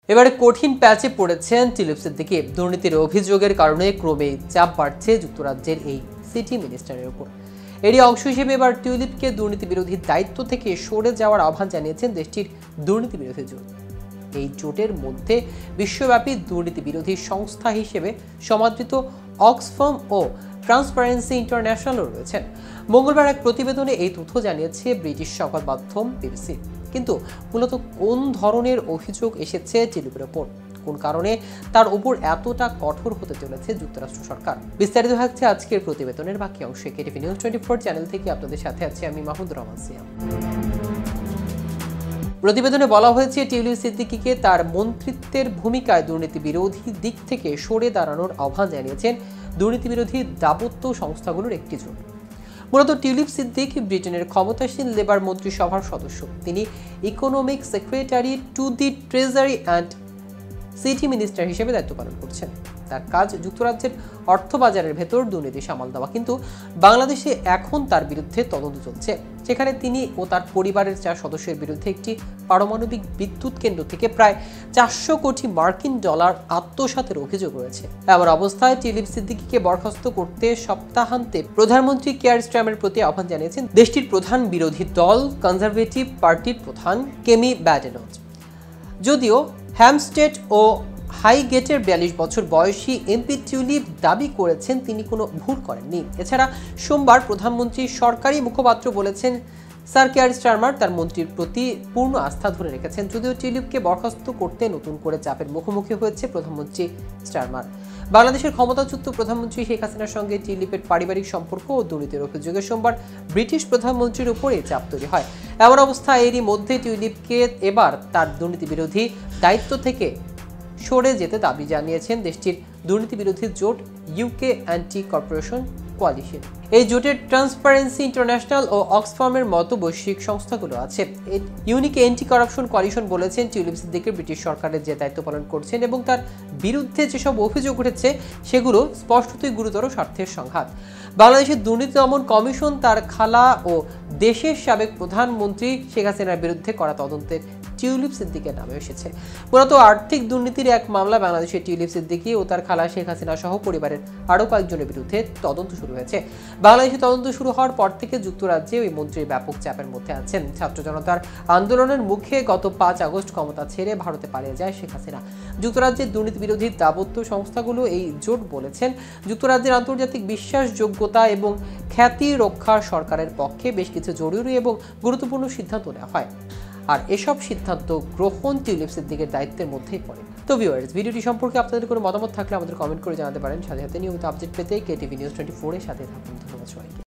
এবারে কঠিন প্যাচে পড়েছেন টিউলিপ সিদ্দিকী। দুর্নীতির অভিযোগের কারণে ক্রমেই চাপ বাড়ছে যুক্তরাজ্যের এই সিটি মিনিস্টারের উপর। এরই অংশ হিসেবে এবার টিউলিপকে দুর্নীতি বিরোধী দায়িত্ব থেকে সরে যাওয়ার আহ্বান জানিয়েছেন দেশটির দুর্নীতি বিরোধী জোট। এই জোটের মধ্যে বিশ্বব্যাপী দুর্নীতি বিরোধী সংস্থা হিসেবে সমাদৃত অক্সফাম ও ট্রান্সপারেন্সি ইন্টারন্যাশনালও রয়েছেন। মঙ্গলবার এক প্রতিবেদনে এই তথ্য জানিয়েছে ব্রিটিশ সংবাদ মাধ্যম বিবিসি। কিন্তু মূলত কোন ধরনের অভিযোগ এসেছে টিউলিপের ওপর, কোন কারণে তার উপর এতটা কঠোর হতে চলেছে যুক্তরাষ্ট্র সরকার, বিস্তারিত থাকছে আজকের প্রতিবেদনের বাকি অংশে। কেটিভি নিউজ 24 চ্যানেল থেকে আপনাদের সাথে আছি আমি মাহমুদ রহমান সিয়াম। প্রতিবেদনে বলা হয়েছে, টিউলিপ সিদ্দিকীকে তার মন্ত্রিত্বের ভূমিকায় দুর্নীতি বিরোধী দিক থেকে সরে দাঁড়ানোর আহ্বান জানিয়েছেন দুর্নীতি বিরোধী দাপত্য সংস্থাগুলোর একটি জোট। মূলত টিউলিপ সিদ্দিক ব্রিটেনের ক্ষমতাসীন লেবার মন্ত্রিসভার সদস্য। তিনি economic secretary to the treasury and city minister হিসেবে দায়িত্ব পালন করছেন। তার কাজ যুক্তরাজ্যের অর্থবাজারের ভেতর দুর্নীতি সামাল দেওয়া। কিন্তু বাংলাদেশে এখন তার বিরুদ্ধে তদন্ত চলছে, সেখানে তিনি ও তার পরিবারের 4 সদস্যের বিরুদ্ধে একটি পারমাণবিক বিদ্যুৎ কেন্দ্র থেকে প্রায় 400 কোটি মার্কিন ডলার আত্মসাতের অভিযোগ রয়েছে। এমন অবস্থায় টিউলিপ সিদ্দিকীকে বরখাস্ত করতে সপ্তাহান্তে প্রধানমন্ত্রী কিয়ার স্টারমারের প্রতি আহ্বান জানিয়েছেন দেশটির প্রধান বিরোধী দল কনজারভেটিভ পার্টির প্রধান কেমি ব্যাডেনজ। যদিও হ্যামস্টেড ও হাইগেটের 42 বছর বয়সী এমপি টিউলিপ দাবি করেছেন তিনি কোনো ভুল করেননি। এছাড়া সোমবার প্রধানমন্ত্রীর সরকারি মুখপাত্র বলেছেন স্যার কিয়ার স্টারমার তার মন্ত্রীর প্রতি পূর্ণ আস্থা ধরে রেখেছেন। যদিও টিউলিপকে বরখাস্ত করতে নতুন করে চাপের মুখোমুখি হয়েছে প্রধানমন্ত্রী স্টারমার। বাংলাদেশের ক্ষমতাচ্যুত প্রধানমন্ত্রী শেখ হাসিনার সঙ্গে টিউলিপের পারিবারিক সম্পর্ক ও দুর্নীতির অভিযোগে সোমবার ব্রিটিশ প্রধানমন্ত্রীর উপরে চাপ তৈরি হয়। এমন অবস্থায় এরই মধ্যে টিউলিপকে এবার তার দুর্নীতি বিরোধী দায়িত্ব থেকে সরে যেতে দাবি জানিয়েছেন দেশটির দুর্নীতি বিরোধী জোট ইউকে অ্যান্টি কর্পোরেশন কোয়ালিশন। এই জোটের ট্রান্সপারেন্সি ইন্টারন্যাশনাল ও অক্সফামের মতো বৈশ্বিক সংস্থাগুলো আছে। ইউনিক অ্যান্টি করাপশন কোয়ালিশন বলেছেন, টিউলিপ সিদ্দিকী ব্রিটিশ সরকারের যে দায়িত্ব পালন করছেন এবং তার বিরুদ্ধে যেসব অভিযোগ উঠেছে সেগুলো স্পষ্টতই গুরুতর স্বার্থের সংঘাত। বাংলাদেশের দুর্নীতি দমন কমিশন তার খালা ও দেশের সাবেক প্রধানমন্ত্রী শেখ হাসিনার বিরুদ্ধে করা তদন্তের টিউলিপ সিদ্দিকের নামে এসেছে। মূলত আর্থিক দুর্নীতির এক মামলা বাংলাদেশের টিউলিপ সিদ্দিকী ও তার খালা শেখ হাসিনা সহ পরিবারের আরও কয়েকজনের বিরুদ্ধে তদন্ত শুরু হয়েছে। বাংলাদেশে তদন্ত শুরু হওয়ার পর থেকে যুক্তরাজ্যে ওই মন্ত্রীর ব্যাপক চাপের মধ্যে আছেন। ছাত্র জনতার আন্দোলনের মুখে গত 5 আগস্ট ক্ষমতা ছেড়ে ভারতে পালিয়ে যায় শেখ হাসিনা। যুক্তরাজ্যের দুর্নীতি বিরোধী দাপত্য সংস্থাগুলো এই জোট বলেছেন, যুক্তরাজ্যের আন্তর্জাতিক বিশ্বাসযোগ্যতা এবং খ্যাতি রক্ষা সরকারের পক্ষে বেশ কিছু জরুরি এবং গুরুত্বপূর্ণ সিদ্ধান্ত নেওয়া হয়, আর এসব সিদ্ধান্ত গ্রহণ টিউলিপ সিদ্দিকের দায়িত্বের মধ্যেই পড়ে। তো ভিউয়ার্স, ভিডিওটি সম্পর্কে আপনাদের কোনো মতামত থাকলে আমাদের কমেন্ট করে জানাতে পারেন। সাথে সাথে নিয়মিত আপডেট পেতে কেটিভি নিউজ 24 এর সাথে থাকুন। ধন্যবাদ সবাইকে।